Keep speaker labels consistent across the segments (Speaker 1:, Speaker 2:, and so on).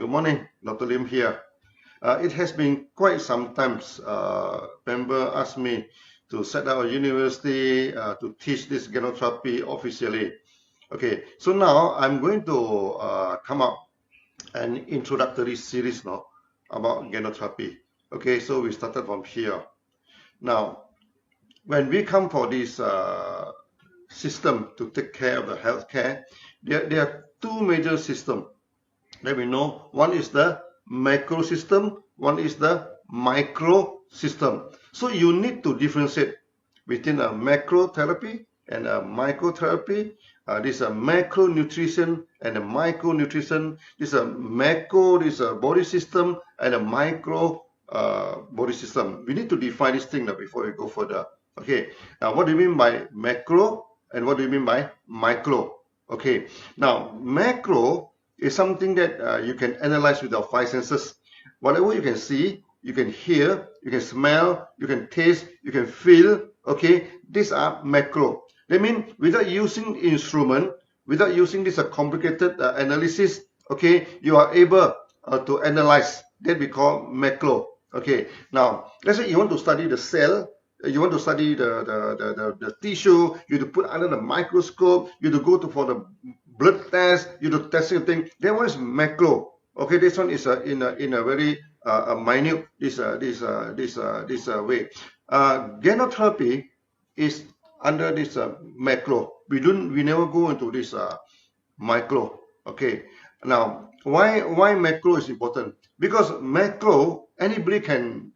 Speaker 1: Good morning, Dr. Lim here. It has been quite some time. Member asked me to set up a university to teach this Ganoterrpia officially. Okay, so now I'm going to come up an introductory series now about Ganoterrpia. Okay, so we started from here. Now, when we come for this system to take care of the healthcare, there are two major systems that we know. One is the macro system, one is the micro system. So you need to differentiate between a macro therapy and a microtherapy. This is a macronutrition and a micronutrition. This is a macro, this is a body system, and a micro body system. We need to define this thing now before we go further. Okay, now what do you mean by macro and what do you mean by micro? Okay, now macro is something that you can analyze with our five senses. Whatever you can see, you can hear, you can smell, you can taste, you can feel. Okay, these are macro. That means without using instrument, without using this complicated analysis, okay, you are able to analyze. That we call macro. Okay, now let's say you want to study the cell, you want to study the tissue, you have to put under the microscope, you have to go for the blood test, you have to test something. That one is macro. Okay, this one is in a very minute this way. Ganoterrpia is under this macro. We never go into this micro. Okay. Now, why macro is important? Because macro anybody can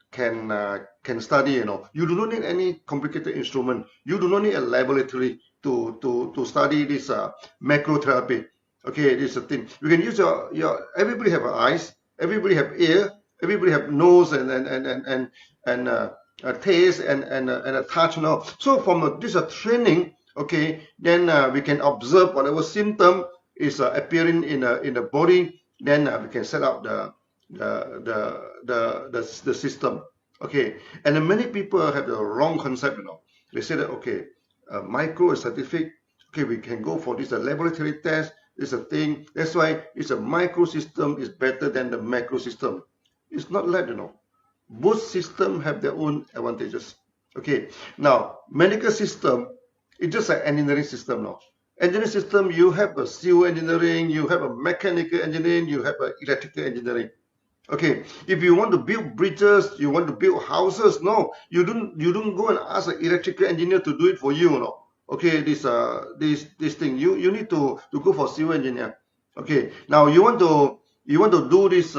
Speaker 1: study. You know, you do not need any complicated instrument. You do not need a laboratory to study this macrotherapy. Okay, this is a thing. You can use your everybody have eyes, everybody have ear, everybody have nose and a taste and a touch. You know, so from this training, okay, then we can observe whatever symptom is appearing in the body. Then we can set up the system. Okay, and many people have the wrong concept. You know, they say that okay, micro is scientific. Okay, we can go for this laboratory test. This is a thing. That's why it's a micro system is better than the macro system. It's not like, you know. Both systems have their own advantages. Okay. Now, medical system it's just an engineering system now. Engineering system, you have a civil engineering, you have a mechanical engineering, you have an electrical engineering. Okay, if you want to build bridges, you want to build houses, no, you don't go and ask an electrical engineer to do it for you, no. Okay, this thing you need to go for civil engineer. Okay, now you want to do this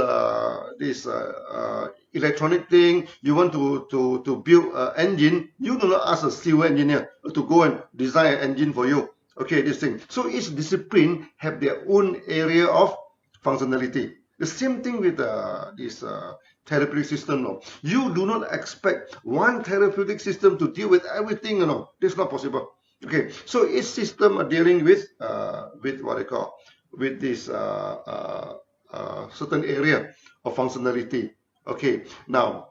Speaker 1: electronic thing, you want to build an engine, you do not ask a civil engineer to go and design an engine for you. Okay, this thing. So each discipline have their own area of functionality. The same thing with this therapeutic system. No, you do not expect one therapeutic system to deal with everything. You know, this is not possible. Okay, so each system are dealing with what I call with this certain area of functionality. Okay, now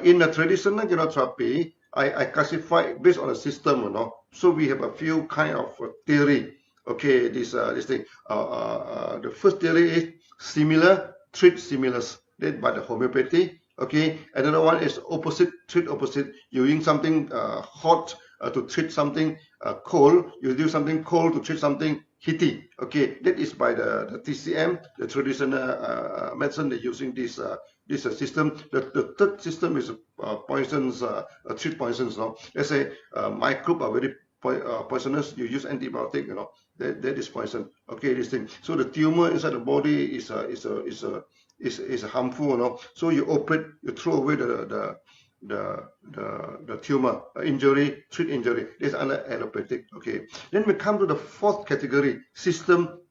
Speaker 1: in the traditional Ganoterrpia, I classify based on a system. You know, so we have a few kind of theory. Okay, this thing. The first theory is similar treat similars, led by the homeopathy. Okay, another one is opposite treat opposite. You use something hot to treat something cold. You do something cold to treat something heaty. Okay, that is by the TCM, the traditional medicine. They're using this system. The third system is poisons, treat poisons. No, let's say microbes are very poisonous. You use antibiotic. You know, that is poison. Okay, this thing. So the tumor inside the body is harmful. You know, so you operate, you throw away the tumor, injury, treat injury. This is under allopathic. Okay, then we come to the fourth category, system,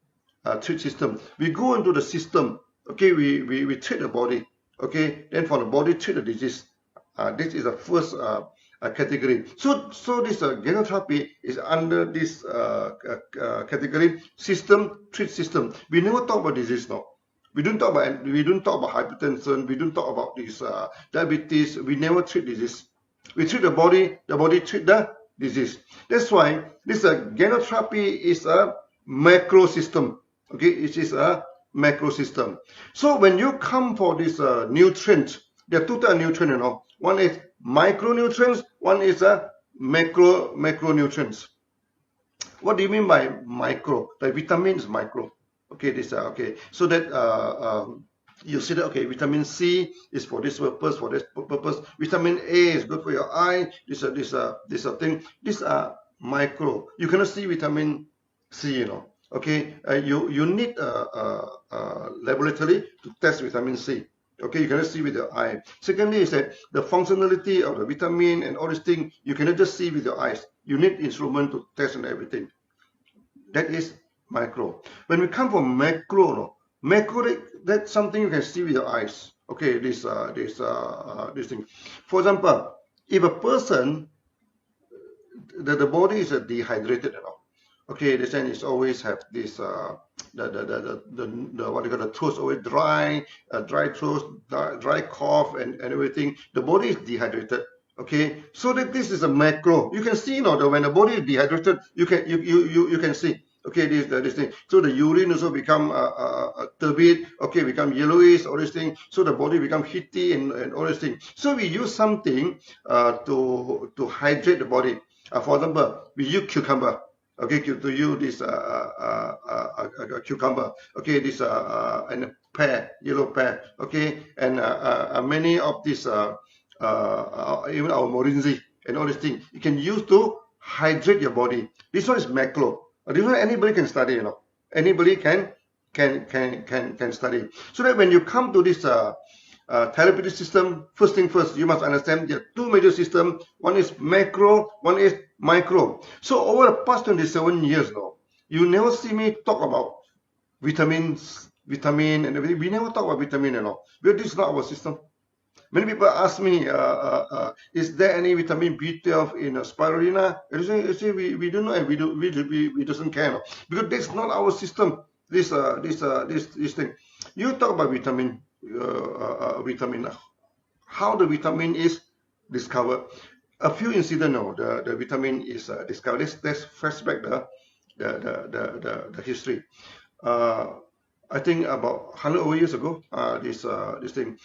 Speaker 1: treat system. We go into the system. Okay, we treat the body. Okay, then for the body, treat the disease. This is the first category. So this Ganoterrpia is under this category, system, treat system. We never talk about disease now. We don't talk about hypertension. We don't talk about this diabetes. We never treat disease. We treat the body treat the disease. That's why this Ganoterrpia is a macro system. Okay, it is a macro system. So when you come for this nutrient, there are two types of nutrient, you know. One is micronutrients, one is macronutrients. What do you mean by micro? The vitamins micro. Okay, this okay. So that you see that okay, vitamin C is for this purpose, for this purpose. Vitamin A is good for your eye. This thing. These are micro. You cannot see vitamin C, you know. Okay, you need a laboratory to test vitamin C. Okay, you cannot see with your eye. Secondly, is that the functionality of the vitamin and all these things you cannot just see with your eyes. You need instrument to test and everything. That is micro. When we come from macro, no, macro that's something you can see with your eyes. Okay, this thing. For example, if a person the body is dehydrated, you know. Okay, the sense is always have this the what you call the throat always dry, dry throat, dry cough, and everything. The body is dehydrated. Okay, so that this is a macro. You can see, you know, when the body is dehydrated, you can see. Okay, this thing. So the urine also become turbid. Okay, become yellowish. All these things. So the body become heaty and all these things. So we use something to hydrate the body. For example, we use cucumber. Okay, to use this cucumber. Okay, this and pear, yellow pear. Okay, and many of these even our morinzi and all these things you can use to hydrate your body. This one is macro. This one anybody can study, you know. Anybody can study. So that when you come to this therapeutic system, first thing first, you must understand there are two major systems. One is macro, one is micro. So over the past 27 years now, you never see me talk about vitamin and everything. We never talk about vitamin, you know, because this is not our system. Many people ask me, is there any vitamin B12 in spirulina? I say we don't know, and we doesn't care, no? Because that's not our system. This thing. You talk about vitamin, how the vitamin is discovered. A few incidents, no, the vitamin is discovered. Let's flashback the history. I think about 100 over years ago, this thing.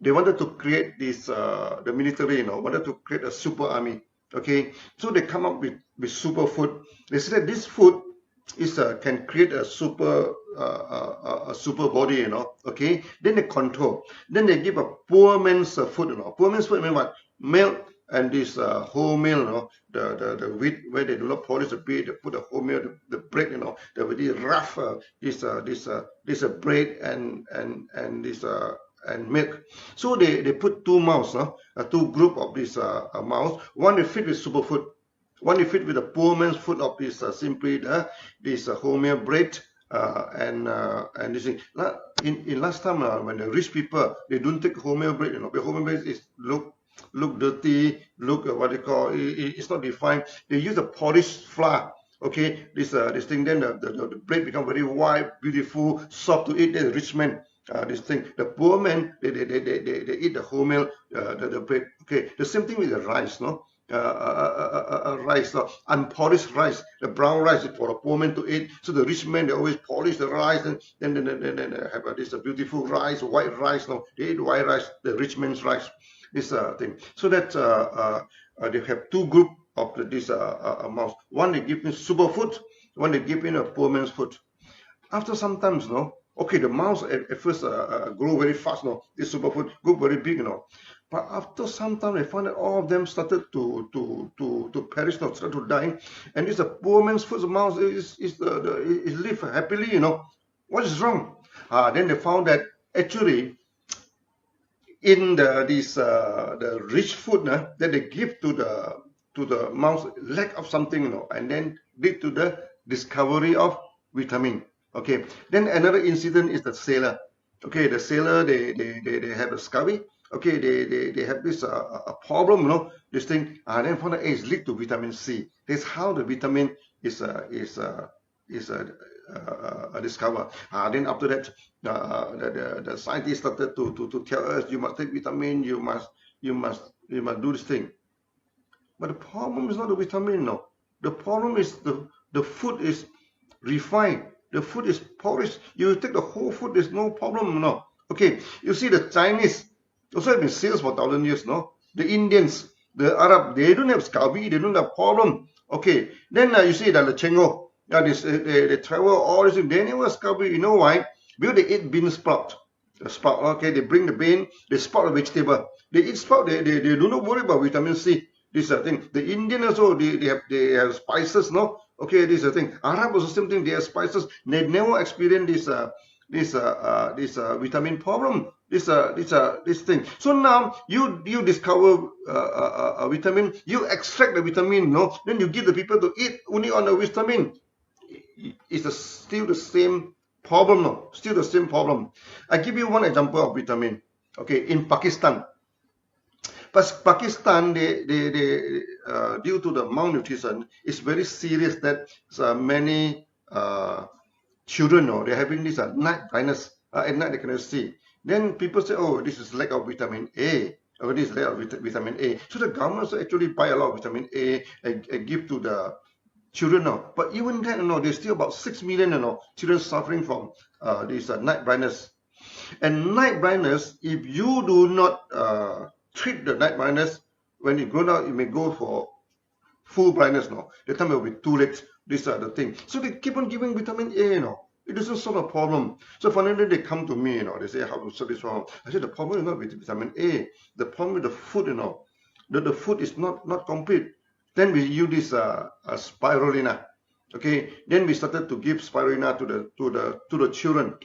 Speaker 1: They wanted to create this, the military, you know, wanted to create a super army. Okay, so they come up with super food. They said this food is can create a super body, you know. Okay, then they control. Then they give a poor man's food, you know. Poor man's food mean what? Milk and this wholemeal, you know, the wheat where they do not polish the wheat, they put the wholemeal, the bread, you know, the very rough this bread and this and milk. So they put two mouse, two group of this mouse. One they feed with superfood, one they feed with the poor man's food of this simply this wholemeal bread and this thing. In last time when the rich people they don't take wholemeal bread, you know, the wholemeal bread is look dirty, look what they call it's not defined. They use a polished flour. Okay, this thing, then the bread become very white, beautiful, soft to eat. Then the rich man. This thing, the poor man, they eat the wholemeal, the bread. Okay, the same thing with the rice, no? Rice, unpolished rice, the brown rice is for the poor man to eat. So the rich man, they always polish the rice, and then have this beautiful rice, white rice. No, they eat white rice, the rich man's rice. This thing. So that they have two group of this mouse. One they give me super food, one they give me a poor man's food. After some times, no. Okay, the mouse at first grow very fast, no. This superfood grow very big, you know. But after some time, they found that all of them started to perish, no, started to die. And this poor man's food, the mouse is live happily, you know. What is wrong? Then they found that actually in the rich food that they give to the mouse lack of something, you know, and then lead to the discovery of vitamin. Okay, then another incident is the sailor. Okay, the sailor they have a scurvy. Okay, they have this a problem, you know, this thing. Then found that it's linked to vitamin C. That's how the vitamin is discovered. Then after that, the scientists started to tell us you must take vitamin, you must do this thing. But the problem is not the vitamin, no. The problem is the food is refined. The food is porridge. You take the whole food, there's no problem, no. Okay, you see the Chinese also have been sales for 1,000 years, no. The Indians, the Arab, they don't have scurvy, they don't have problem. Okay, then you see that the Chengo, they travel all this, they never have scurvy. You know why? Because they eat bean sprout. The sprout, okay, they bring the bean, they sprout the vegetable. They eat sprout, they do not worry about vitamin C. This is the thing. The Indian also, they have spices, no? Okay, this is the thing. Arab also same thing, they have spices. They never experience this vitamin problem. This thing. So now you discover a vitamin, you extract the vitamin, no? Then you give the people to eat only on the vitamin. It's still the same problem, no? Still the same problem. I give you one example of vitamin. Okay, in Pakistan. But Pakistan, they due to the malnutrition, it's very serious that many children, they're having this night blindness. At night they cannot see. Then people say, oh, this is lack of vitamin A. Or this is lack of vitamin A. So the government actually buy a lot of vitamin A and give to the children now. But even then, there's still about 6 million children suffering from this night blindness. And night blindness, if you do not treat the night blindness, when you grow out, you may go for full blindness now. The time it will be too late. These are the things. So they keep on giving vitamin A, It doesn't solve a problem. So finally they come to me, they say, how to solve this problem? I said, the problem is not with vitamin A. The problem with the food, the food is not complete. Then we use this spirulina. Okay. Then we started to give spirulina to the children.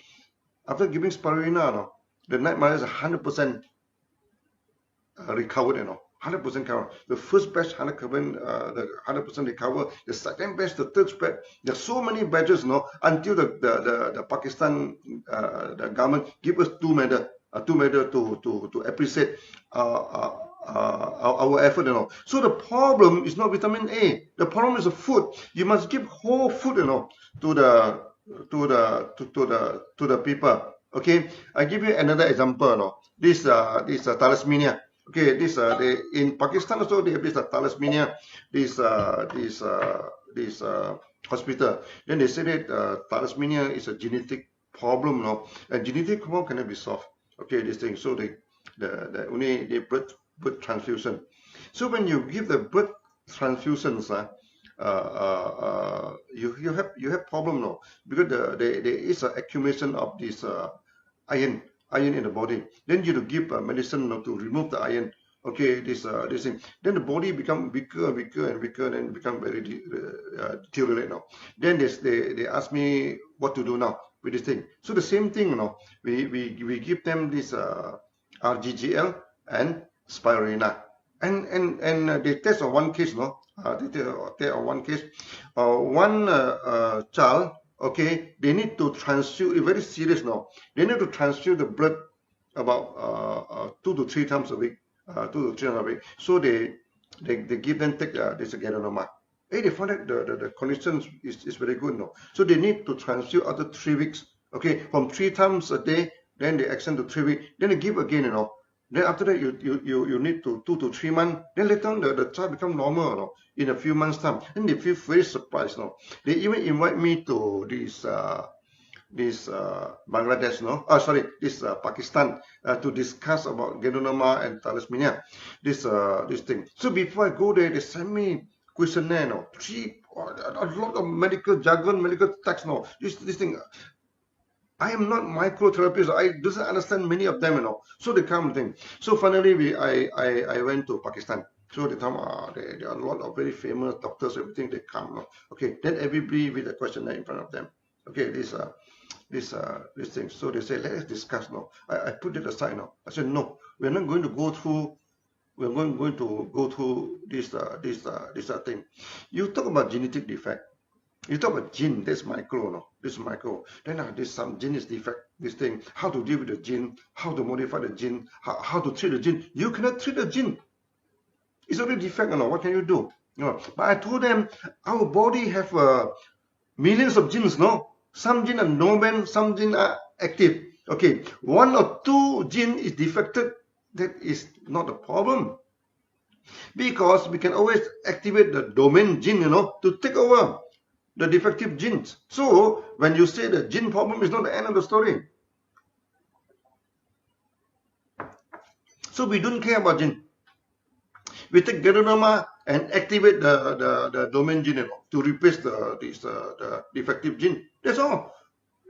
Speaker 1: After giving spirulina, the night blindness is 100% recovered, 100% covered. The first batch 100% recovered. The second batch, the third batch. There's so many batches, until the Pakistan the government give us two medal to appreciate our effort, So the problem is not vitamin A. The problem is the food. You must give whole food, to the people. Okay, I give you another example. This thalassemia. Okay, this in Pakistan also they have this thalassemia. This hospital. Then they say that thalassemia is a genetic problem, and genetic problem cannot be solved. Okay, this thing. So they only blood transfusion. So when you give the blood transfusions, you have problem because there is an accumulation of this iron in the body. Then you to give medicine to remove the iron. Okay, this thing. Then the body become weaker and weaker, and become very deteriorate now. Then they ask me what to do now with this thing. So the same thing, we give them this RGGL and spirulina, and they test on one case, they test on one case, one child. Okay, they need to transfuse. Very serious now. They need to transfuse the blood about 2 to 3 times a week. 2 to 3 times a week. So they give them take this Ganoterrpia. They found that the condition is very good now. So they need to transfuse after 3 weeks. Okay, from 3 times a day, then they extend to 3 weeks. Then they give again, Then after that, you need to 2 to 3 months. Then later on, the child become normal, in a few months' time. Then they feel very surprised, They even invite me to this Bangladesh, this Pakistan, to discuss about Ganoterrpia and thalassemia, this thing. So before I go there, they send me questionnaire, a lot of medical jargon, medical text, this thing. I am not microtherapist. I doesn't understand many of them, So they come thing. So finally, I went to Pakistan. So they come. There are a lot of very famous doctors. Everything they come. Okay. Then everybody with a questionnaire in front of them. Okay. This thing. So they say, let us discuss now. I put it aside now. I said, no, we're not going to go through. We're going to go through this thing. You talk about genetic defect. You talk about gene, that's micro, this is micro. Then there's some gene is defect, this thing. How to deal with the gene, how to modify the gene, how to treat the gene. You cannot treat the gene. It's already defect, what can you do? But I told them, our body have millions of genes, Some genes are dormant, some genes are active. Okay, 1 or 2 genes is defected, that is not a problem. Because we can always activate the domain gene, to take over. the defective genes. So when you say the gene problem is not the end of the story. So we don't care about gene. We take Ganoterrpia and activate the domain gene to replace the defective gene. That's all.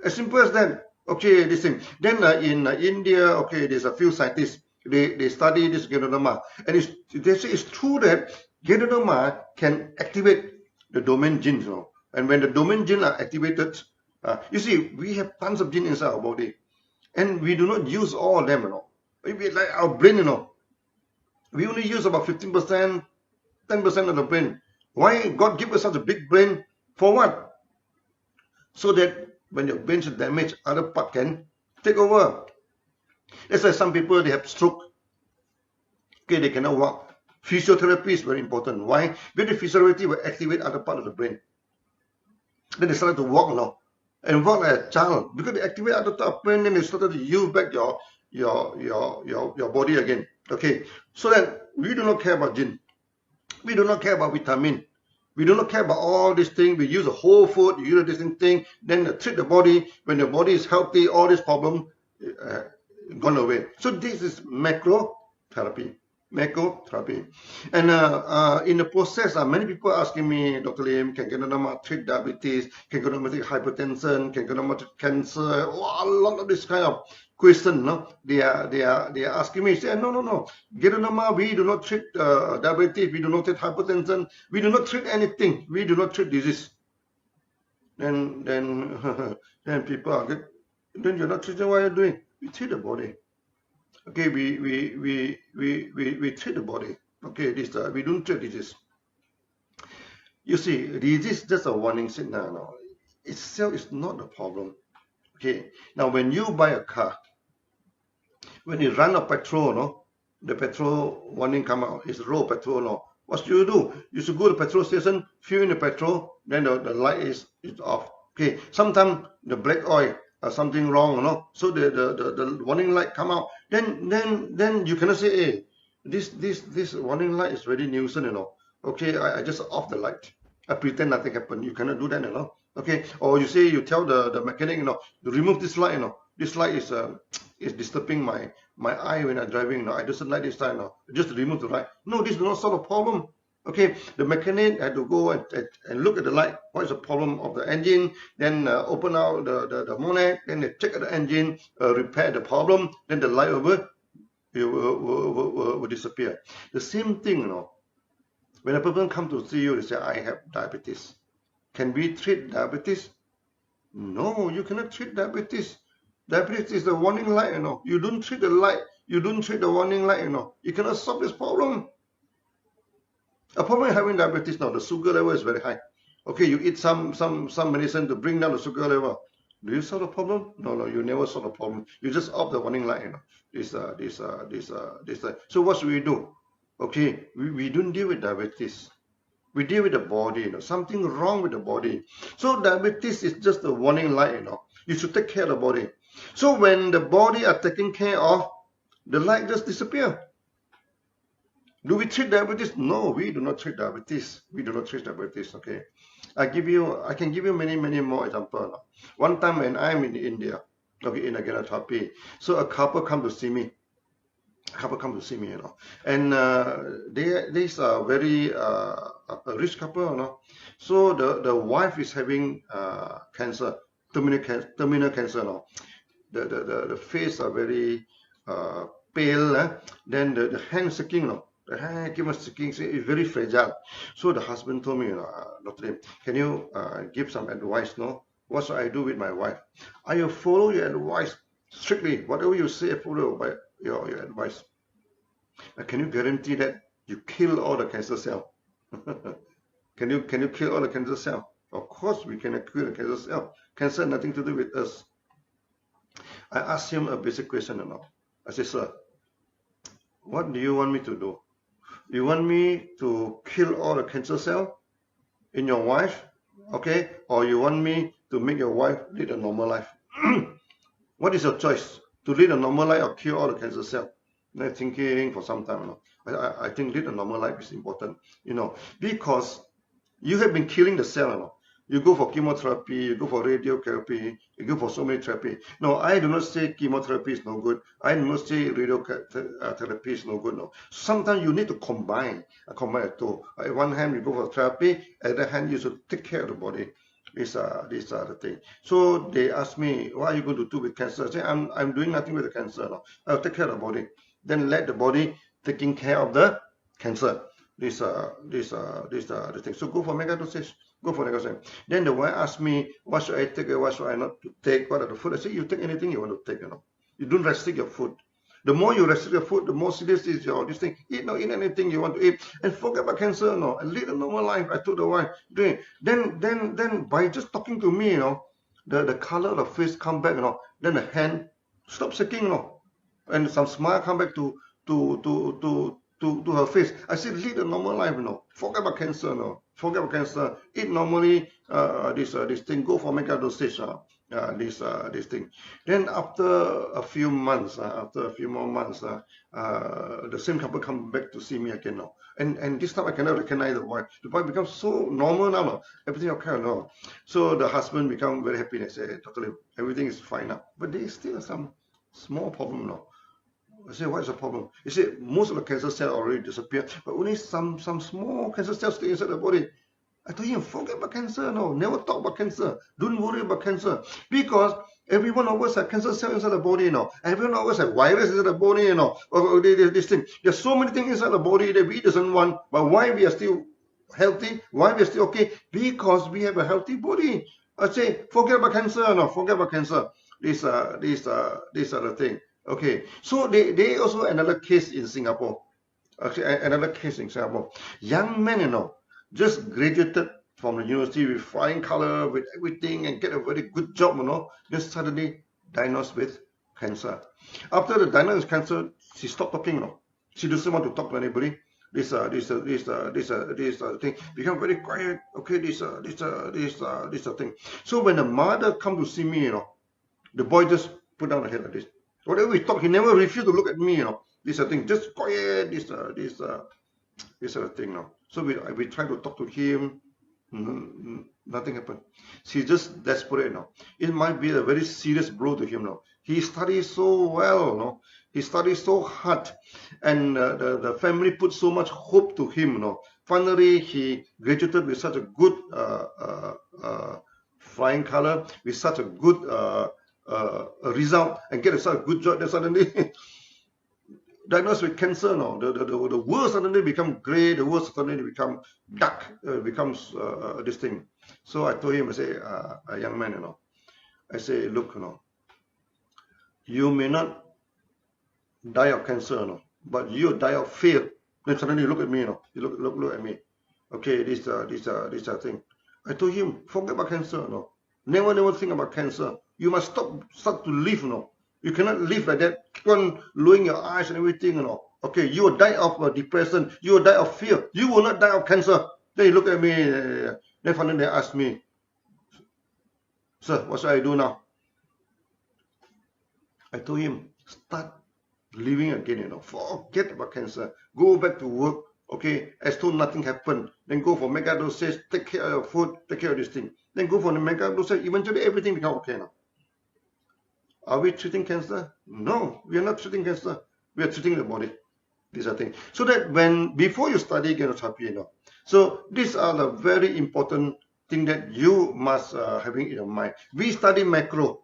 Speaker 1: As simple as that. Okay, this thing. Then in India, okay, there's a few scientists. They study this Ganoterrpia, and they say it's true that Ganoterrpia can activate the domain genes. And when the domain genes are activated, you see, we have tons of genes inside our body, and we do not use all of them. Like our brain, we only use about 15%, 10% of the brain. Why God give us such a big brain? For what? So that when your brain is damaged, other part can take over. That's why some people, they have stroke. Okay, they cannot walk. Physiotherapy is very important. Why? Because the physiotherapy will activate other part of the brain. Then they started to walk now, and walk like a child. Because they activate other part of the brain, then they started to use back your body again. Okay, so that we do not care about gene. We do not care about vitamin. We do not care about all these things. We use a whole food, you use this thing, then treat the body. When the body is healthy, all this problem gone away. So this is macro therapy. Macrotherapy. And in the process, many people are asking me, Dr. Lim, can Ganoterrpia treat diabetes? Can Ganoterrpia treat hypertension? Can Ganoterrpia treat cancer? Oh, a lot of this kind of question. No? They are asking me. Say, no. Ganoterrpia, we do not treat diabetes. We do not treat hypertension. We do not treat anything. We do not treat disease. Then people are good. Then you're not treating what you're doing. We treat the body. Okay, we treat the body. Okay, this we don't treat disease. You see, disease is just a warning signal. No, itself is not the problem. Okay, now when you buy a car, when you run a petrol, no, the petrol warning come out. It's low petrol. No, what should you do? You should go to the petrol station, fill in the petrol, then the light is off. Okay, sometimes the black oil. Something wrong, so the warning light come out, then you cannot say, hey, this warning light is very nuisance, okay, I just off the light, I pretend nothing happened. You cannot do that, okay, or you say, you tell the mechanic, remove this light, this light is disturbing my eye when I'm driving, I just like this light, just remove the light. No, this does not solve the problem. Okay, the mechanic had to go and look at the light. What is the problem of the engine? Then open out the bonnet. Then they check the engine, repair the problem. Then the light will disappear. The same thing, when a person comes to see you, they say, I have diabetes. Can we treat diabetes? No, you cannot treat diabetes. Diabetes is the warning light, You don't treat the light. You don't treat the warning light, You cannot solve this problem. A problem having diabetes now, the sugar level is very high. Okay, you eat some medicine to bring down the sugar level. Do you solve the problem? No, you never solve the problem. You just off the warning light, So what should we do? Okay, we don't deal with diabetes. We deal with the body, something wrong with the body. So diabetes is just a warning light, You should take care of the body. So when the body are taken care of, the light just disappear. Do we treat diabetes? No, we do not treat diabetes. We do not treat diabetes. Okay, I can give you many more examples. One time when I'm in India, okay, in a Ganoterrpia, so a couple come to see me. And these are very a rich couple, So the wife is having cancer, terminal cancer, The face are very pale, Then the hand shaking, The hand keep on shaking, it's very fragile. So the husband told me, Dr. Lim, can you give some advice, What should I do with my wife? I will follow your advice strictly. Whatever you say, follow by your advice. Can you guarantee that you kill all the cancer cell? Can you kill all the cancer cell? Of course we can kill the cancer cell. Cancer has nothing to do with us. I asked him a basic question, I said, sir, what do you want me to do? You want me to kill all the cancer cells in your wife, okay? Or you want me to make your wife lead a normal life? What is your choice? To lead a normal life or kill all the cancer cells? I'm thinking for some time. I think lead a normal life is important, because you have been killing the cell. You go for chemotherapy, you go for radiotherapy, you go for so many therapy. No, I do not say chemotherapy is no good. I do not say radiotherapy is no good. No, sometimes you need to combine the two. At one hand, you go for therapy. At the other hand, you should take care of the body. These are the things. So they ask me, what are you going to do with cancer? I say, I'm doing nothing with the cancer. No, I'll take care of the body. Then let the body taking care of the cancer. These are the things. So go for mega dosage. Go for mega dosage. Then the wife asked me, what should I take? What should I not to take? What are the food? I say, you take anything you want to take. You don't restrict your food. The more you restrict your food, the more serious is your this thing. Eat anything you want to eat, and forget about cancer. And lead a normal life. I told the wife, doing. Then by just talking to me, the color of the face come back. Then the hand stop shaking. And some smile come back to her face. I said, lead a normal life, Forget about cancer, Forget about cancer. Eat normally. This thing. Go for mega dosage. This thing. Then after a few months, after a few more months, the same couple come back to see me again now. And this time I cannot recognize the wife. The wife becomes so normal now. Everything okay now. So the husband become very happy and say, Dr. Lim, everything is fine now. But there is still some small problem now. I say, what is the problem? He said, most of the cancer cells already disappeared, but only some small cancer cells stay inside the body. I told him, forget about cancer, never talk about cancer. Don't worry about cancer. Because every one of us has cancer cells inside the body, Every one of us has virus inside the body, Or this thing. There's so many things inside the body that we doesn't want, but why we are still healthy? Why we are still okay? Because we have a healthy body. I say, forget about cancer, forget about cancer. These are the thing. Okay, so they also another case in Singapore. Actually, another case in Singapore. Young men, just graduated from the university with flying color, with everything, and get a very good job, just suddenly diagnosed with cancer. After the diagnosis of cancer, she stopped talking, She doesn't want to talk to anybody. This thing become very quiet. Okay, this thing. So when the mother come to see me, the boy just put down the head like this. Whatever we talk, he never refused to look at me, This thing, just quiet. This thing, So we try to talk to him. Nothing happened. She's just desperate now. It might be a very serious blow to him now. He studies so well, He studies so hard, and the family put so much hope to him, Finally, he graduated with such a good flying color, with such a good result, and get such a good job. Then suddenly diagnosed with cancer, the world suddenly become grey, the world suddenly become dark, becomes this thing. So I told him, I say, a young man, I say, look, you may not die of cancer, but you die of fear. Then suddenly you look at me, you look at me. Okay, this thing. I told him, forget about cancer, Never think about cancer. You must start to live, You cannot live like that. Keep on lowering your eyes and everything, Okay, you will die of depression. You will die of fear. You will not die of cancer. Then he looked at me. Then finally they asked me, sir, what should I do now? I told him, start living again, Forget about cancer. Go back to work. Okay, as though nothing happened. Then go for mega dosage. Take care of your food. Take care of this thing. Then go for the mega dosage. Eventually everything becomes okay now. Are we treating cancer? No, we are not treating cancer. We are treating the body. These are things. So that before you study Ganoterrpia, so these are the very important thing that you must having in your mind. We study macro.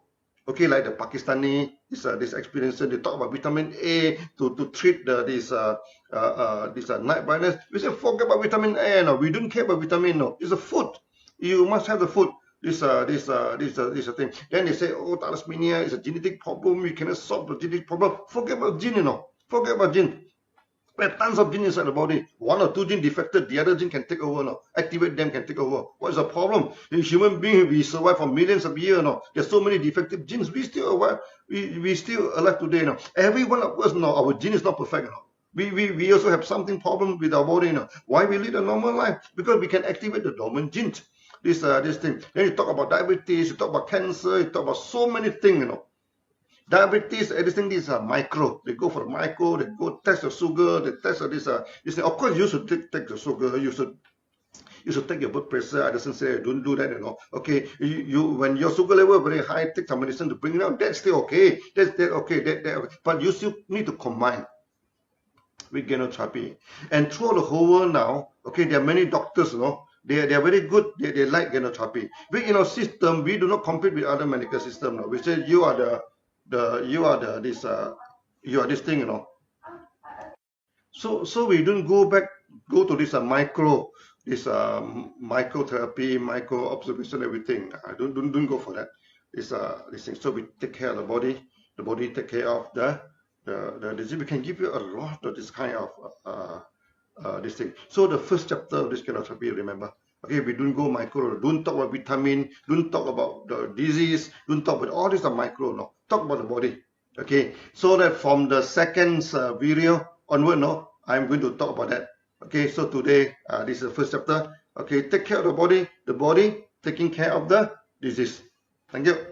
Speaker 1: Okay, like the Pakistani, this experience, they talk about vitamin A to treat this night blindness. We say forget about vitamin A. No, we don't care about vitamin. No, it's a food. You must have the food. This thing. Then they say, oh, thalassemia is a genetic problem. You cannot solve the genetic problem. Forget about gene, Forget about gene. We have tons of genes inside the body. One or two genes defected, the other gene can take over, Activate them, can take over. What is the problem? In human beings, we survive for millions of years, There's so many defective genes. We still alive. We still alive today, Every one of us, our gene is not perfect, We also have something problem with our body, Why we lead a normal life? Because we can activate the dormant genes. This thing. Then you talk about diabetes, you talk about cancer, you talk about so many things, Diabetes, everything, these are micro. They go for micro, they go test the sugar, they test this. Of course, you should take the sugar, you should You should take your blood pressure. I doesn't say don't do that, you know. Okay, you when your sugar level very high, take some medicine to bring it down. That's still okay. That's okay. But you still need to combine with Ganoterrpia. And throughout the whole world now, okay, there are many doctors, you know, they are very good. They like Ganoterrpia. But in our system, we do not compete with other medical system. No? We say you are this thing, you know. So we don't go to this microtherapy, micro observation, everything. Don't go for that. This thing. So we take care of the body take care of the disease. We can give you a lot of this kind of this thing. So the first chapter of this Ganoterrpia, remember. Okay, we don't go micro, don't talk about vitamin, don't talk about the disease, don't talk about all these are micro, no. Talk about the body. Okay, so that from the second video onward, no, I'm going to talk about that. Okay, so today this is the first chapter. Okay, take care of the body taking care of the disease. Thank you.